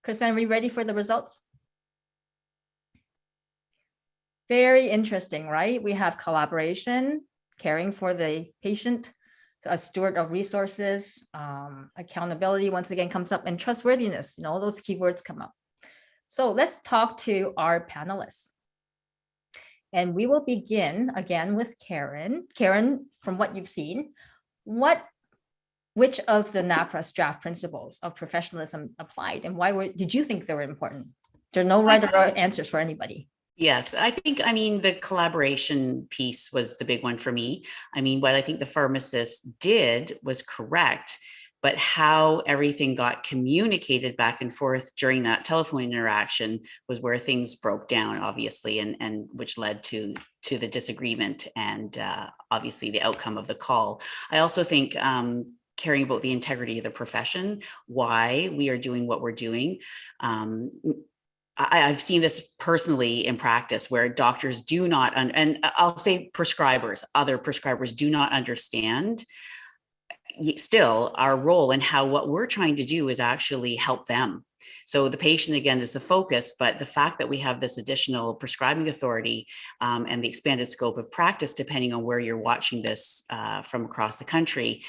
Kristen, are we ready for the results? Very interesting, right? We have collaboration, caring for the patient, a steward of resources, accountability once again comes up, and trustworthiness, those keywords come up. So let's talk to our panelists. And we will begin again with Karen. Karen, from what you've seen, which of the NAPRA's draft principles of professionalism applied, and why did you think they were important? There's no right or wrong answers for anybody. Yes, I mean, the collaboration piece was the big one for me. I mean, what I think the pharmacist did was correct, but how everything got communicated back and forth during that telephone interaction was where things broke down, obviously, and which led to the disagreement and obviously the outcome of the call. I also think caring about the integrity of the profession, why we are doing what we're doing. I've seen this personally in practice where doctors do not, and I'll say prescribers, other prescribers do not understand still our role and how what we're trying to do is actually help them. So the patient, again, is the focus, but the fact that we have this additional prescribing authority and the expanded scope of practice, depending on where you're watching this from across the country,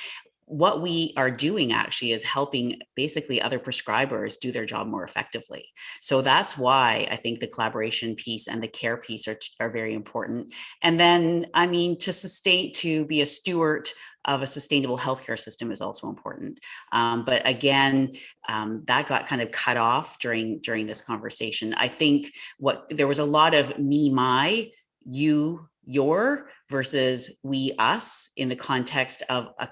what we are doing actually is helping basically other prescribers do their job more effectively. So that's why I think the collaboration piece and the care piece are very important. And then, I mean, to be a steward of a sustainable healthcare system is also important. But again, that got kind of cut off during this conversation. I think there was a lot of me, my, you, your versus we, us in the context of a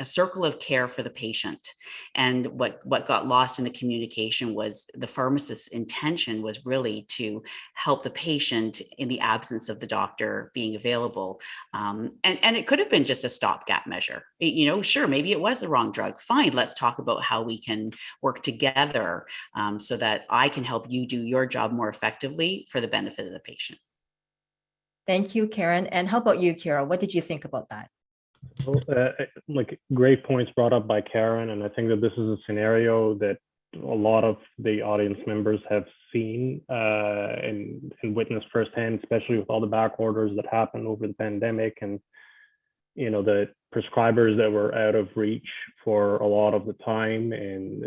circle of care for the patient. And what got lost in the communication was the pharmacist's intention was really to help the patient in the absence of the doctor being available. And it could have been just a stopgap measure. Sure, maybe it was the wrong drug. Fine, let's talk about how we can work together so that I can help you do your job more effectively for the benefit of the patient. Thank you, Karen. And how about you, Kira? What did you think about that? Well, great points brought up by Karen. And I think that this is a scenario that a lot of the audience members have seen and witnessed firsthand, especially with all the back orders that happened over the pandemic and, the prescribers that were out of reach for a lot of the time. And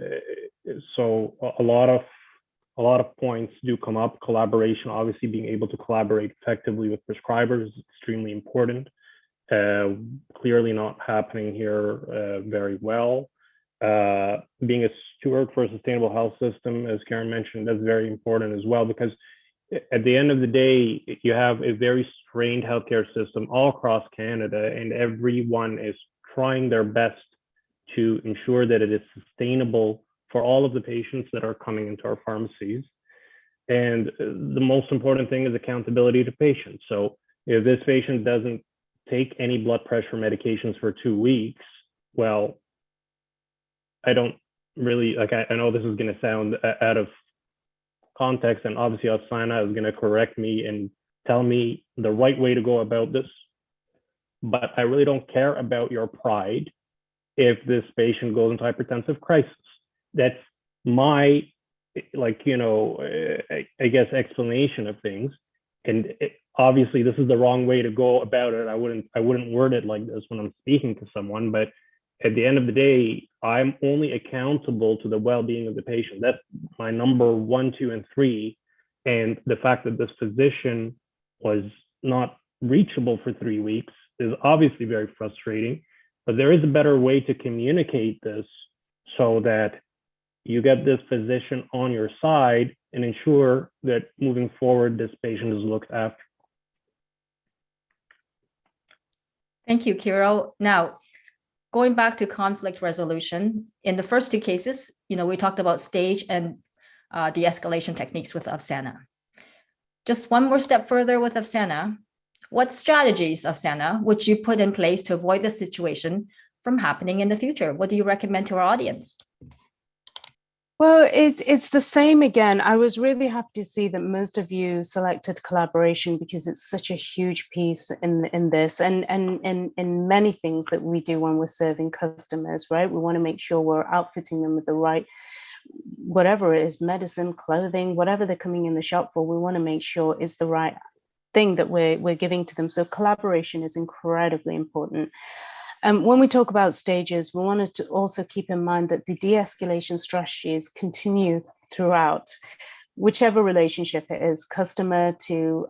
so a lot of points do come up. Collaboration, obviously being able to collaborate effectively with prescribers is extremely important. Clearly not happening here very well. Being a steward for a sustainable health system, as Karen mentioned, that's very important as well, because at the end of the day, you have a very strained healthcare system all across Canada, and everyone is trying their best to ensure that it is sustainable for all of the patients that are coming into our pharmacies. And the most important thing is accountability to patients. So if this patient doesn't take any blood pressure medications for 2 weeks, well, I don't really, I know this is going to sound out of context, and obviously Oksana is going to correct me and tell me the right way to go about this, but I really don't care about your pride if this patient goes into hypertensive crisis. That's my, I guess, explanation of things. And obviously this is the wrong way to go about it. I wouldn't word it like this when I'm speaking to someone, but at the end of the day, I'm only accountable to the well-being of the patient. That's my number 1, 2, and 3. And the fact that this physician was not reachable for 3 weeks is obviously very frustrating, but there is a better way to communicate this so that you get this physician on your side and ensure that moving forward, this patient is looked after. Thank you, Kiro. Now, going back to conflict resolution, in the first 2 cases, we talked about stage and de-escalation techniques with Oksana. Just one more step further with Oksana, what strategies, Oksana, would you put in place to avoid this situation from happening in the future? What do you recommend to our audience? Well, it's the same again. I was really happy to see that most of you selected collaboration because it's such a huge piece in this and in many things that we do when we're serving customers, right? We want to make sure we're outfitting them with the right, whatever it is, medicine, clothing, whatever they're coming in the shop for, we want to make sure it's the right thing that we're giving to them. So collaboration is incredibly important. When we talk about stages, we wanted to also keep in mind that the de-escalation strategies continue throughout, whichever relationship it is, customer to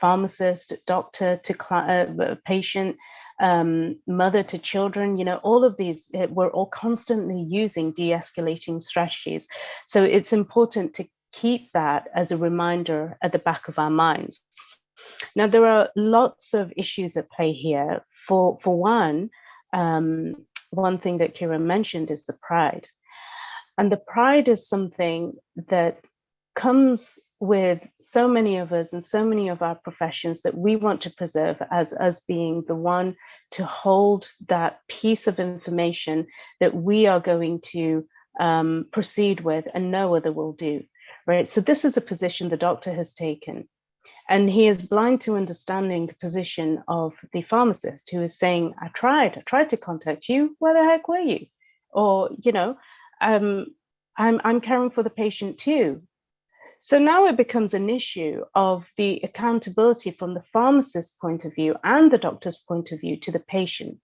pharmacist, doctor to patient, mother to children, all of these, we're all constantly using de-escalating strategies. So it's important to keep that as a reminder at the back of our minds. Now, there are lots of issues at play here. For one thing that Kira mentioned is the pride. And the pride is something that comes with so many of us and so many of our professions that we want to preserve as us being the one to hold that piece of information that we are going to proceed with and no other will do, right? So this is a position the doctor has taken. And he is blind to understanding the position of the pharmacist who is saying, I tried to contact you. Where the heck were you? Or, I'm caring for the patient too. So now it becomes an issue of the accountability from the pharmacist's point of view and the doctor's point of view to the patient.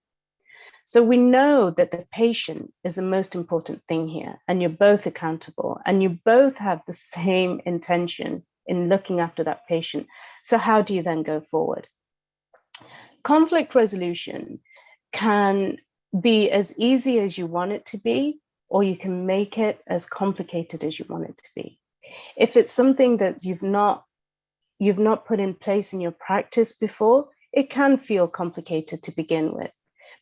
So we know that the patient is the most important thing here, and you're both accountable and you both have the same intention in looking after that patient. So how do you then go forward? Conflict resolution can be as easy as you want it to be, or you can make it as complicated as you want it to be. If it's something that you've not put in place in your practice before, it can feel complicated to begin with,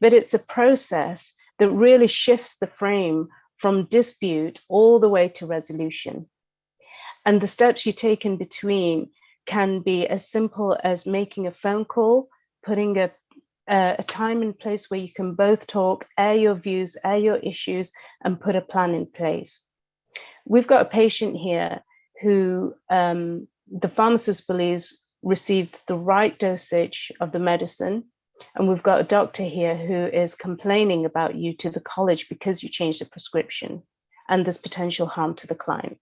but it's a process that really shifts the frame from dispute all the way to resolution. And the steps you take in between can be as simple as making a phone call, putting a time in place where you can both talk, air your views, air your issues, and put a plan in place. We've got a patient here who the pharmacist believes received the right dosage of the medicine. And we've got a doctor here who is complaining about you to the college because you changed the prescription and there's potential harm to the client.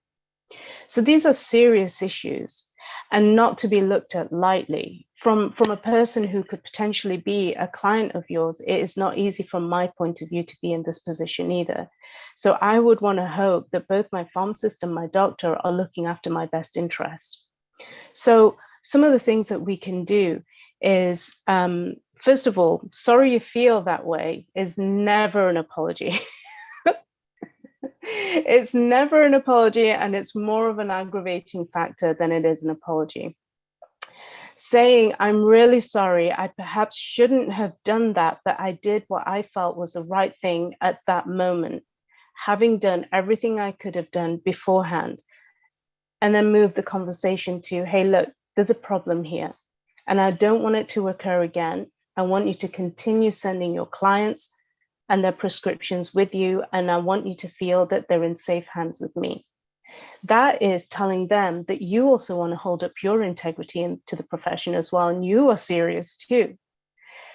So these are serious issues and not to be looked at lightly. From a person who could potentially be a client of yours, it is not easy from my point of view to be in this position either. So I would want to hope that both my pharmacist and my doctor are looking after my best interest. So some of the things that we can do is, first of all, sorry you feel that way is never an apology. It's never an apology, and it's more of an aggravating factor than it is an apology. Saying, I'm really sorry, I perhaps shouldn't have done that, but I did what I felt was the right thing at that moment, having done everything I could have done beforehand. And then move the conversation to, hey, look, there's a problem here, and I don't want it to occur again. I want you to continue sending your clients and their prescriptions with you, and I want you to feel that they're in safe hands with me. That is telling them that you also want to hold up your integrity into the profession as well, and you are serious too.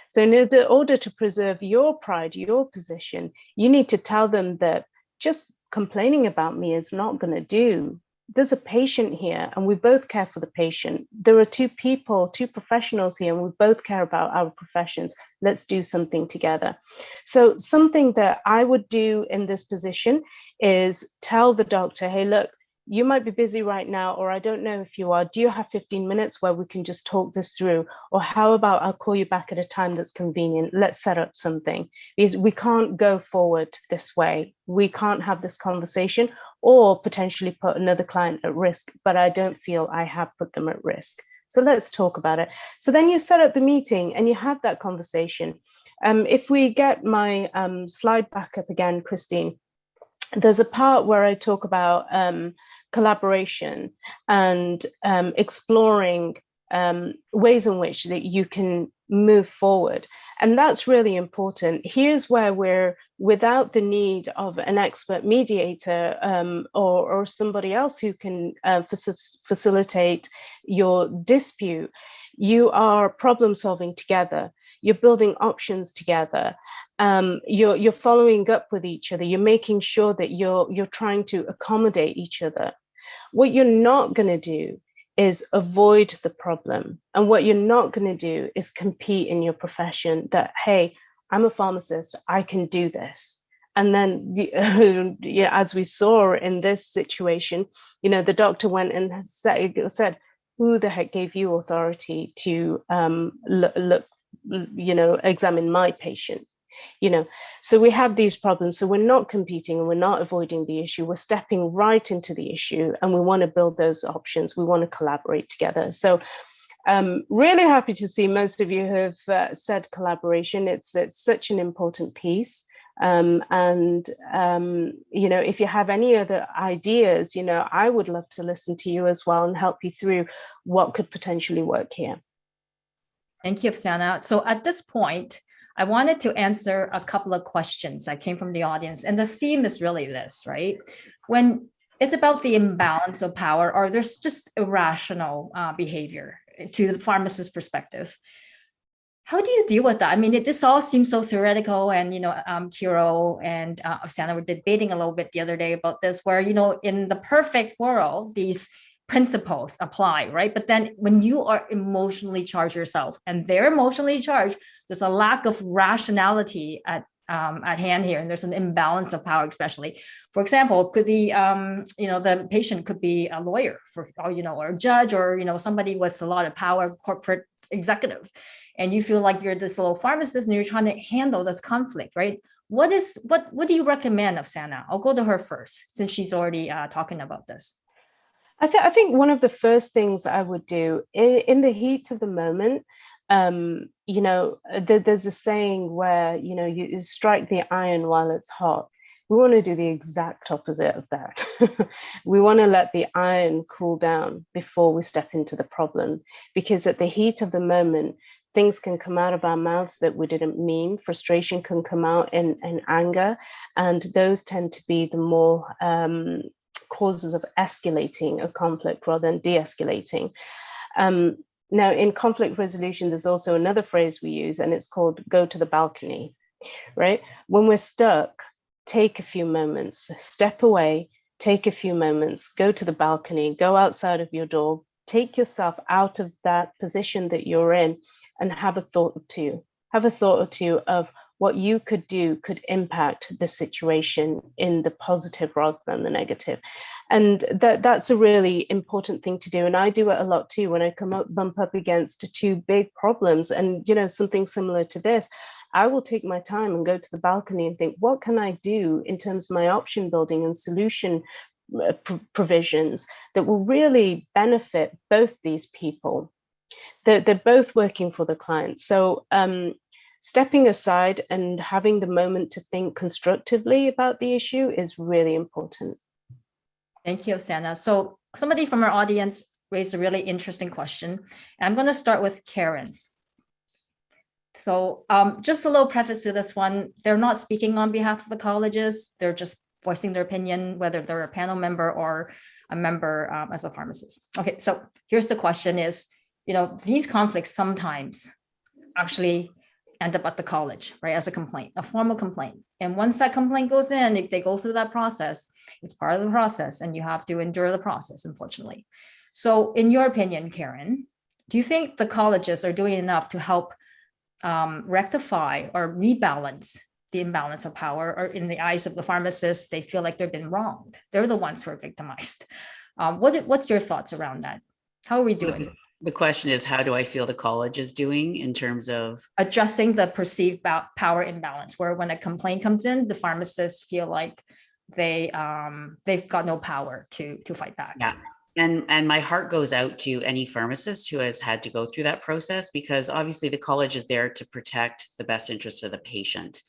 So in order to preserve your pride, your position, you need to tell them that just complaining about me is not going to do. There's a patient here and we both care for the patient. There are two professionals here, and we both care about our professions. Let's do something together. So something that I would do in this position is tell the doctor, hey, look, you might be busy right now, or I don't know if you are. Do you have 15 minutes where we can just talk this through? Or how about I'll call you back at a time that's convenient. Let's set up something. Because we can't go forward this way. We can't have this conversation or potentially put another client at risk, but I don't feel I have put them at risk. So let's talk about it. So then you set up the meeting and you have that conversation. If we get my slide back up again, Christine, there's a part where I talk about collaboration and exploring ways in which that you can move forward. And that's really important. Here's where we're without the need of an expert mediator or somebody else who can facilitate your dispute. You are problem solving together. You're building options together. You're following up with each other. You're making sure that you're trying to accommodate each other. What you're not going to do is avoid the problem. And what you're not going to do is compete in your profession that, hey, I'm a pharmacist, I can do this. And then, yeah, as we saw in this situation, the doctor went and said, who the heck gave you authority to examine my patient? So we have these problems. So we're not competing and we're not avoiding the issue. We're stepping right into the issue, and we want to build those options. We want to collaborate together. So really happy to see most of you have said collaboration. It's such an important piece. If you have any other ideas, I would love to listen to you as well and help you through what could potentially work here. Thank you, Afsana. So at this point, I wanted to answer a couple of questions that came from the audience. And the theme is really this, right? When it's about the imbalance of power, or there's just irrational behavior to the pharmacist's perspective. How do you deal with that? I mean, this all seems so theoretical, and Kiro and Afsana were debating a little bit the other day about this, where in the perfect world, these principles apply, right? But then when you are emotionally charged yourself, and they're emotionally charged, there's a lack of rationality at hand here, and there's an imbalance of power, especially. For example, could the patient could be a lawyer, or a judge, or somebody with a lot of power, corporate executive, and you feel like you're this little pharmacist and you're trying to handle this conflict, right? What do you recommend, Afsana? I'll go to her first, since she's already talking about this. I think one of the first things I would do in the heat of the moment, there's a saying where, you strike the iron while it's hot. We want to do the exact opposite of that. We want to let the iron cool down before we step into the problem, because at the heat of the moment, things can come out of our mouths that we didn't mean. Frustration can come out in anger, and those tend to be the more causes of escalating a conflict rather than de-escalating. Now, in conflict resolution, there's also another phrase we use, and it's called go to the balcony, right? When we're stuck, take a few moments, step away, take a few moments, go to the balcony, go outside of your door, take yourself out of that position that you're in, and have a thought or two. Have a thought or two of what you could do could impact the situation in the positive rather than the negative. And that's a really important thing to do. And I do it a lot too when I bump up against two big problems and, something similar to this. I will take my time and go to the balcony and think, what can I do in terms of my option building and solution provisions that will really benefit both these people? They're both working for the client. So stepping aside and having the moment to think constructively about the issue is really important. Thank you, Afsana. So somebody from our audience raised a really interesting question. And I'm going to start with Karen. So just a little preface to this one. They're not speaking on behalf of the colleges. They're just voicing their opinion, whether they're a panel member or a member as a pharmacist. Okay, so here's the question is, these conflicts sometimes actually end up at the college, right, as a complaint, a formal complaint. And once that complaint goes in, if they go through that process, it's part of the process, and you have to endure the process, unfortunately. So in your opinion, Karen, do you think the colleges are doing enough to help rectify or rebalance the imbalance of power, or in the eyes of the pharmacists, they feel like they've been wronged? They're the ones who are victimized. What's your thoughts around that? How are we doing? The question is, how do I feel the college is doing in terms of addressing the perceived power imbalance, where when a complaint comes in, the pharmacists feel like they've got no power to fight back? Yeah. And my heart goes out to any pharmacist who has had to go through that process, because obviously the college is there to protect the best interest of the patient,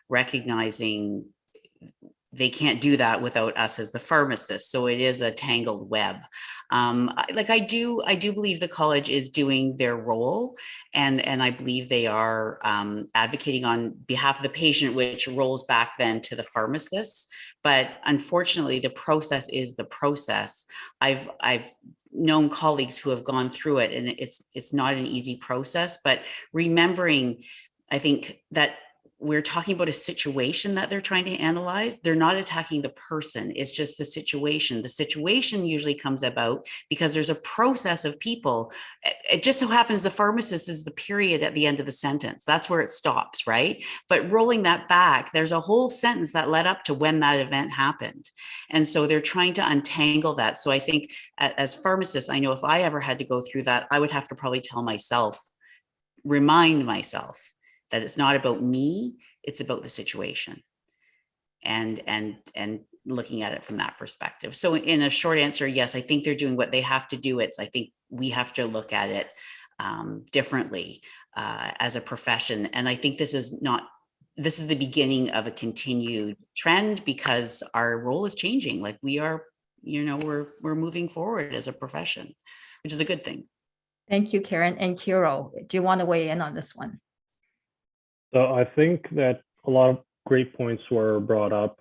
recognizing they can't do that without us as the pharmacists. So it is a tangled web. I do believe the college is doing their role, and I believe they are advocating on behalf of the patient, which rolls back then to the pharmacists. But unfortunately, the process is the process. I've known colleagues who have gone through it, and it's not an easy process. But remembering, I think that we're talking about a situation that they're trying to analyze. They're not attacking the person. It's just the situation. The situation usually comes about because there's a process of people. It just so happens the pharmacist is the period at the end of the sentence. That's where it stops, right? But rolling that back, there's a whole sentence that led up to when that event happened. And so they're trying to untangle that. So I think as pharmacists, I know if I ever had to go through that, I would have to probably tell myself, remind myself that it's not about me, it's about the situation, and looking at it from that perspective. So in a short answer, yes, I think they're doing what they have to do. I think we have to look at it differently as a profession. And I think this is the beginning of a continued trend, because our role is changing. Like we are, we're moving forward as a profession, which is a good thing. Thank you, Karen. And Kiro, do you want to weigh in on this one? So I think that a lot of great points were brought up.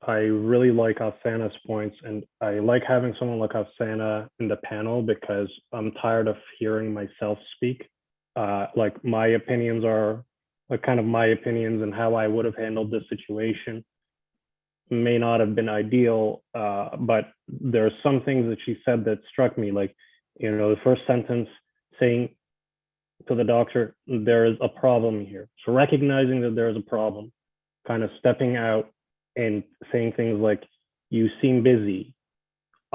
I really like Asana's points, and I like having someone like Asana in the panel because I'm tired of hearing myself speak. Like my opinions are like kind of my opinions, and how I would have handled this situation may not have been ideal, but there are some things that she said that struck me, like, the first sentence saying to the doctor, there is a problem here. So recognizing that there is a problem, kind of stepping out and saying things like, you seem busy.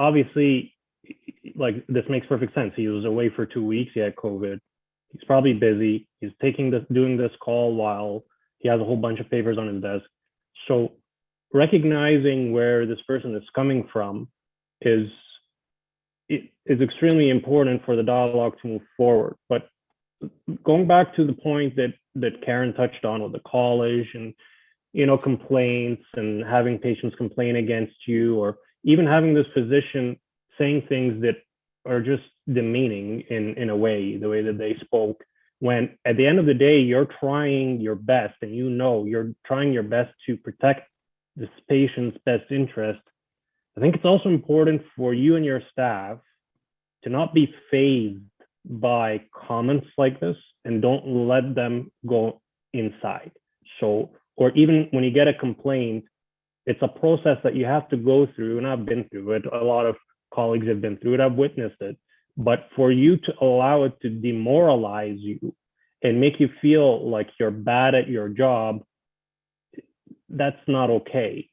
Obviously, like this makes perfect sense. He was away for 2 weeks, he had COVID. He's probably busy. He's doing this call while he has a whole bunch of papers on his desk. So recognizing where this person is coming from is extremely important for the dialogue to move forward. But going back to the point that Karen touched on with the college and, complaints and having patients complain against you, or even having this physician saying things that are just demeaning in a way, the way that they spoke, when at the end of the day, you're trying your best and you're trying your best to protect this patient's best interest. I think it's also important for you and your staff to not be fazed by comments like this, and don't let them go inside. So, or even when you get a complaint, it's a process that you have to go through, and I've been through it. A lot of colleagues have been through it. I've witnessed it. But for you to allow it to demoralize you and make you feel like you're bad at your job, that's not okay.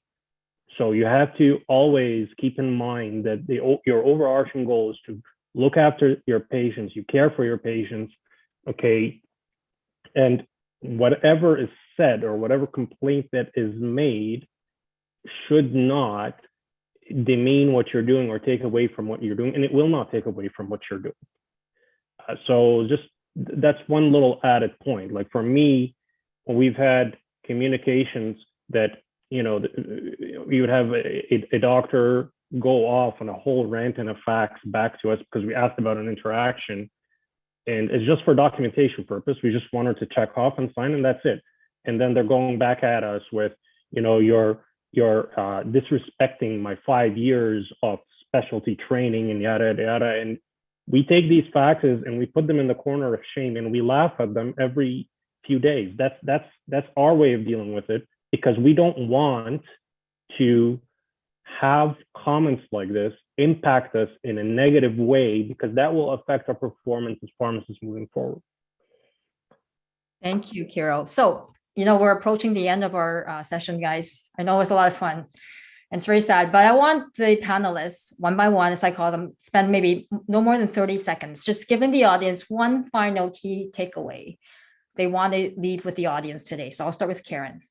So you have to always keep in mind that your overarching goal is to look after your patients, you care for your patients, okay? And whatever is said or whatever complaint that is made should not demean what you're doing or take away from what you're doing, and it will not take away from what you're doing. So just that's one little added point. Like for me, we've had communications that, you would have a doctor go off on a whole rant and a fax back to us because we asked about an interaction, and it's just for documentation purpose. We just wanted to check off and sign, and that's it. And then they're going back at us with, you're disrespecting my 5 years of specialty training and yada yada. And we take these faxes and we put them in the corner of shame, and we laugh at them every few days. That's our way of dealing with it, because we don't want to have comments like this impact us in a negative way, because that will affect our performance as pharmacists moving forward. Thank you, Kiro. So, we're approaching the end of our session, guys. I know it's a lot of fun and it's very sad, but I want the panelists, one by one, as I call them, spend maybe no more than 30 seconds, just giving the audience one final key takeaway they want to leave with the audience today. So I'll start with Karen.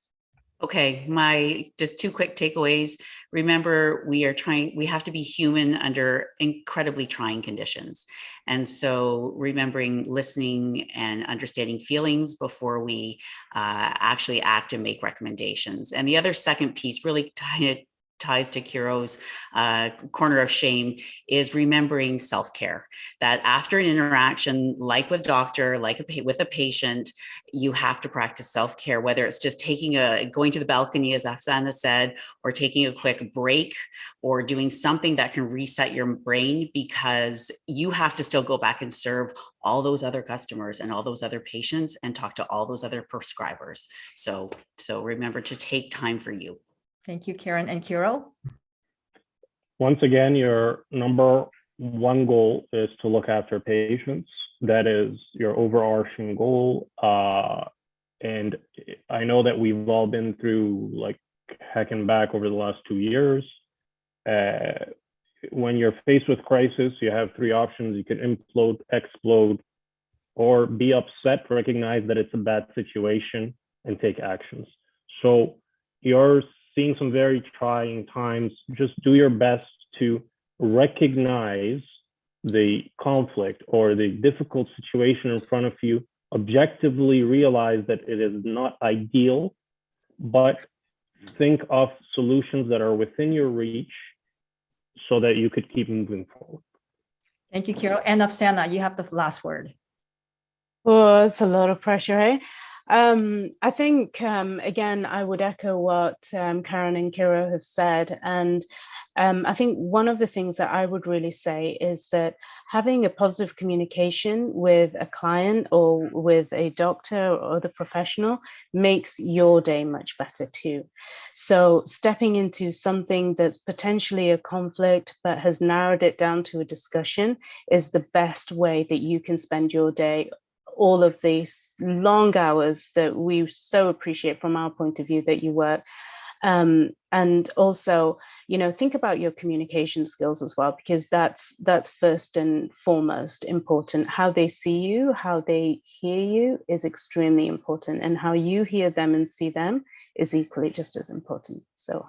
Okay, just 2 quick takeaways. Remember, we have to be human under incredibly trying conditions. And so remembering listening and understanding feelings before we actually act and make recommendations. And the other second piece, really ties to Kiro's corner of shame is remembering self-care. That after an interaction, like with doctor, like with a patient, you have to practice self-care, whether it's just going to the balcony, as Afsana said, or taking a quick break, or doing something that can reset your brain, because you have to still go back and serve all those other customers and all those other patients and talk to all those other prescribers. So remember to take time for you. Thank you, Karen and Kiro. Once again, your number one goal is to look after patients. That is your overarching goal. And I know that we've all been through like heck and back over the last 2 years. When you're faced with crisis, you have three options. You can implode, explode, or be upset, recognize that it's a bad situation, and take actions. So you're seeing some very trying times. Just do your best to recognize the conflict or the difficult situation in front of you, objectively realize that it is not ideal, but think of solutions that are within your reach so that you could keep moving forward. Thank you, Kiro. And Afsana, you have the last word. Oh, it's a lot of pressure, eh? I think, again, I would echo what Karen and Kiro have said. And I think one of the things that I would really say is that having a positive communication with a client or with a doctor or other professional makes your day much better too. So stepping into something that's potentially a conflict but has narrowed it down to a discussion is the best way that you can spend your day. All of these long hours that we so appreciate from our point of view that you work. And also, think about your communication skills as well, because that's first and foremost important. How they see you, how they hear you is extremely important, and how you hear them and see them is equally just as important. So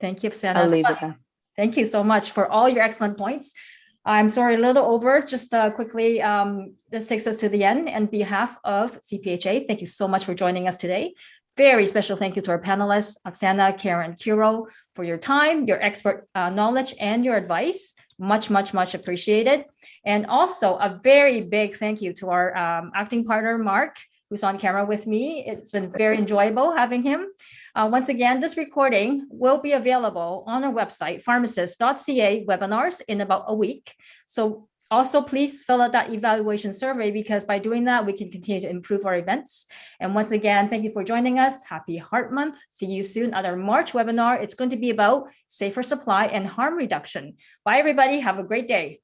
thank you, Afsana. I'll leave it there. Thank you so much for all your excellent points. I'm sorry, a little over, just quickly, this takes us to the end. On behalf of CPHA, thank you so much for joining us today. Very special thank you to our panelists, Afsana, Karen, Kiro, for your time, your expert knowledge, and your advice. Much, much, much appreciated. And also a very big thank you to our acting partner, Mark, who's on camera with me. It's been very enjoyable having him. Once again, this recording will be available on our website, pharmacist.ca webinars in about a week. So also please fill out that evaluation survey, because by doing that, we can continue to improve our events. And once again, thank you for joining us. Happy Heart Month. See you soon at our March webinar. It's going to be about safer supply and harm reduction. Bye, everybody. Have a great day.